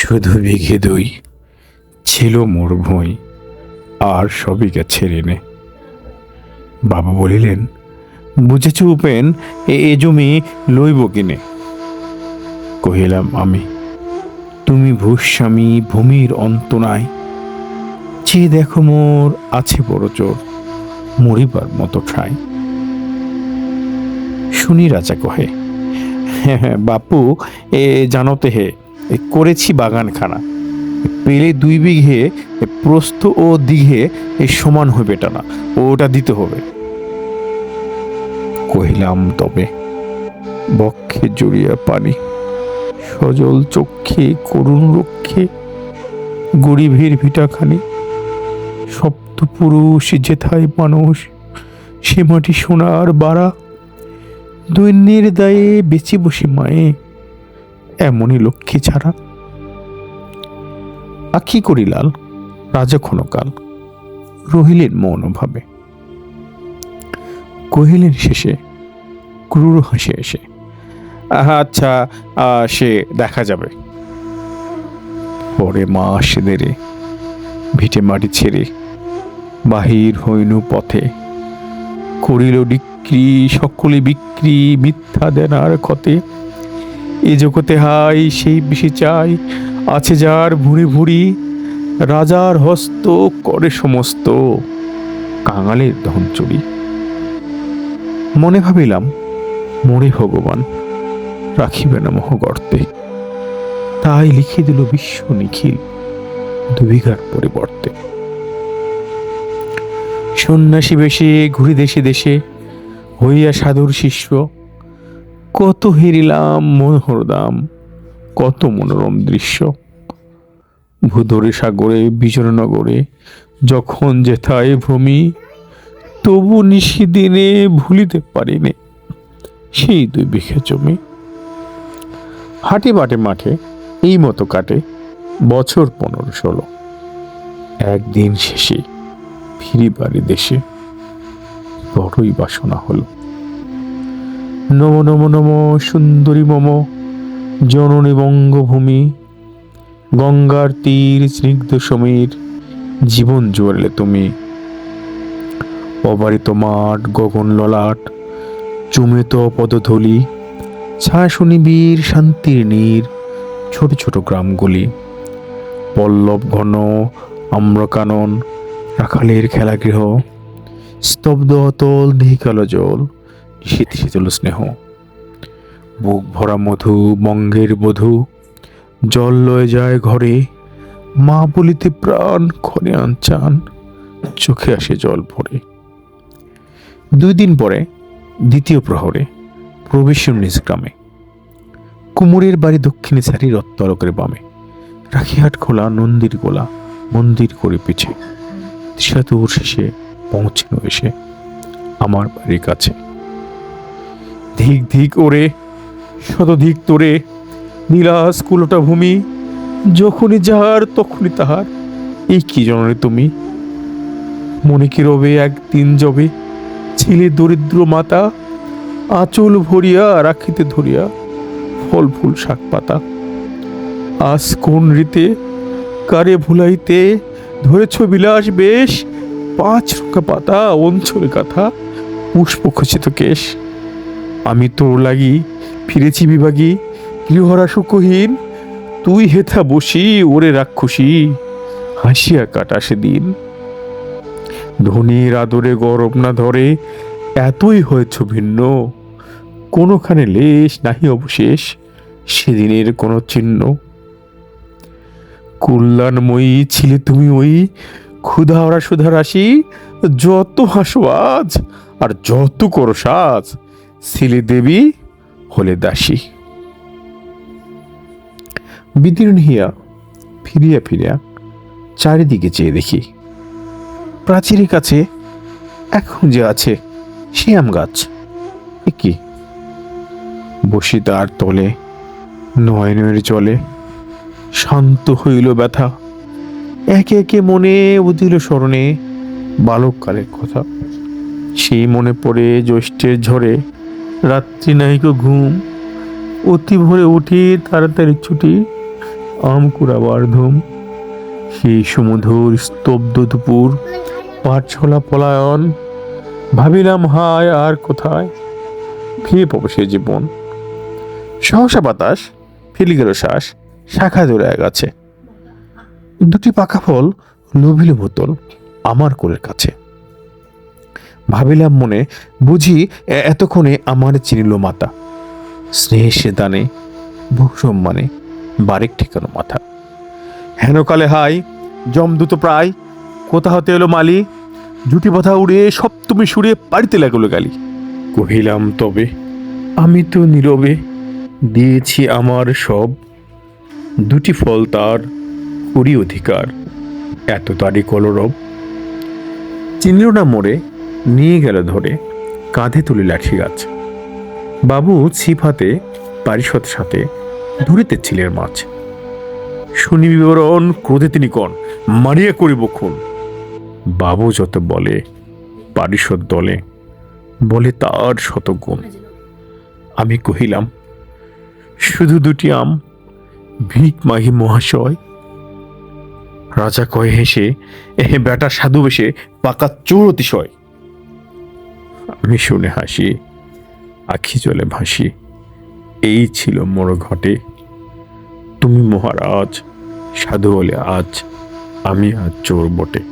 শুধু বিঘে দুই ছিল মোর ভুঁই, আর সবই গেছে ঋণে। বাবা বলিলেন, বুঝেছ উপেন, এ জমি লইব কিনে? কহিলাম আমি, তুমি ভূস্বামী, ভূমির অন্ত নাই। চেয়ে দেখো মোর আছে বড় জোর, মরিবার মতো ঠাই। শুনি রাজা কহে, হ্যাঁ হ্যাঁ বাপু, জানোতে হে, করেছি বাগানখানা, পেলে 2 বিঘে প্রস্থ ও দিঘে সমান হইবে টানা, ওটা দিতে হবে। কহিলাম তবে, বক্ষে জড়িয়া পানি, সজল চক্ষে করুণ রক্ষে, গরিবের ভিটাখানি, সপ্ত পুরুষ যেথায় মানুষ, সে মাটি সোনার বাড়া, দৈন্যের দায়ে বেঁচে বসে মায়ে, এমনই লক্ষ্মী ছাড়া। আখি করিলাল রাজা ক্ষণকাল রহিলেন মৌনভাবে। কহিলেন শেষে ক্রূর হাসে এসে, আচ্ছা, সে দেখা যাবে। পরে মাস দেরে ভিটে মাটি ছেড়ে বাহির হইনু পথে, করিল ডিক্রি সকলে বিক্রি, মিথ্যা দেনার ক্ষতে। এ জগতে হাই সেই বেশি চাই, আছে যার ভুঁড়ি ভুঁড়ি, রাজার হস্ত করে সমস্ত, কাঙালের ধন চুরি। মনে ভাবিলাম, মোরে ভগবান রাখিবে না মোহ গর্তে, তাই লিখে দিল বিশ্ব নিখিল 2 বিঘার পরিবর্তে। সন্ন্যাসী বেশে ঘুরি দেশে দেশে, হইয়া সাধুর শিষ্য, কত হেরিলাম মনোহর দাম, কত মনোরম দৃশ্য। ভূধরে সাগরে বিজয়নগরে যখন যেথায় ভ্রমি, তবু নিশিদিনে ভুলিতে পারিনে সেই 2 বিঘে জমি। হাটে বাটে মাঠে এই মতো কাটে বছর 15-16। একদিন শেষে ফিরি বাড়ি দেশে, বড়ই বাসনা হলো। নম নম নম সুন্দরী মম জননী বঙ্গভূমি, গঙ্গার তীর স্নিগ্ধ সমীর, জীবন জুয়ালে তুমি। অবারিত মাঠ গগন ললাট, চুমিত পদধূলি, ছায়াশু নিবিড় শান্তির নীর, ছোট ছোট গ্রামগুলি, পল্লব ঘন আম্রকানন, রাখালের খেলাগৃহ, স্তব্ধ অতল নিহিকালো জল, শীত শীতল স্নেহ। বুক ভরা মধু বঙ্গের বধূ, জল লয়ে যায় ঘরে, মা বলিতে প্রাণ ক্ষণে আনচান, চোখে আসে জল ভরে। 2 দিন পরে দ্বিতীয় প্রহরে প্রবেশ নিজ গ্রামে। কুমোরের বাড়ি দক্ষিণে সারি রত্তলকের বামে, রাখিহাট খোলা নন্দীর গোলা, মন্দির করে পিছে, সেতুর শেষে পৌঁছেন এসে আমার বাড়ির কাছে। ধিক ধিক ওরে শতধিক তোরে, নীলাস কুলোটা ভূমি, যখনই যাহার তখনই তাহার, এই কি জননী তুমি? মনে কি রবে একদিন যবে ছিলে দরিদ্র মাতা, আঁচল ভরিয়া রাখিতে ধরিয়া ফল ফুল শাক পাতা। আজ কোন রীতে কারে ভুলাইতে ধরেছ বিলাস বেশ, 5 রঙা পাতা অঞ্চল কাথা, পুষ্প খচিত কেশ। আমি তোর লাগি ফিরেছি বিভাগী, গৃহরা সুখহীন, তুই হেথা বসি ওরে রাক্ষসী, হাসিয়া কাটা সেদিন। ধনীর আদরে গরব না ধরে, এতই হয়েছ ভিন্ন, কোনোখানে লেশ নাহি অবশেষ সেদিনের কোনো চিহ্ন। কল্যাণময়ী ছিলে তুমি ওই, ক্ষুধা ওরা সুধা রাশি, যত হাসো আজ আর যত করো সাজ, ছিলে দেবী হলে দাসী। বিদীর্ণ হইয়া ফিরিয়া ফিরিয়া চারিদিকে চেয়ে দেখি, প্রাচীরের কাছে এখন যে আছে সে আম গাছ। কি বসি তার তলে, নয়নের জলে শান্ত হইল ব্যথা, একে একে মনে উদিল স্মরণে বালককালের কথা। সেই মনে পড়ে জ্যৈষ্ঠের ঝড়ে রাত্রি নাহিক ঘুম, অতি ভোরে উঠি তাড়াতাড়ি ছুটি, আম কুড়াবার ধুম, সেই সুমধুর স্তব্ধ দুপুর, পাঠশালা পলায়ন, ভাবিলাম হায় আর কোথায় ফিরে পাবো সে জীবন। সহসা বাতাস ফেলে গেল শ্বাস, শাখা ধরে গেছে, দুটি পাকা ফল লোভিল বোতল আমার কোলের কাছে। ভাবিলাম মনে, বুঝি এতক্ষণে আমার চিনিল মাতা, স্নেহের সে দানে বহু সম্মানে বারেক ঠিকানো মাথা। হেনকালে হাই জমদূত প্রায়, কোথা হতে এলো মালি, জুটি বাঁধা উড়ে সপ্তমী সুরে পাড়িতে লাগলো গালি। কহিলাম তবে আমি তো নীরবে দিয়েছি আমার সব, দুটি ফল তার করি অধিকার, এত তারই কলরব। চিনল না মোড়ে, নিয়ে গেল ধরে, কাঁধে তুলে লাঠি গাছ। বাবু ছিপ হাতে পারিষদ সাথে ধরিতে ছিলের মাছ। শুনি বিবরণ, ক্রোধে তিনি কন, মারিয়া করিব খুন। বাবু যত বলে পারিষদ দলে, বলে তার শতগুণ। আমি কহিলাম শুধু দুটি আম, ভিক মাহি মহাশয়। রাজা কয় হেসে, বেটা সাধু বেশে পাকা চোর অতিশয়। আমি শুনে হাসি, আখি জলে ভাসি, এই ছিল মোর ঘটে। তুমি মহারাজ, সাধু বলে আজ আমি আজ চোর বটে।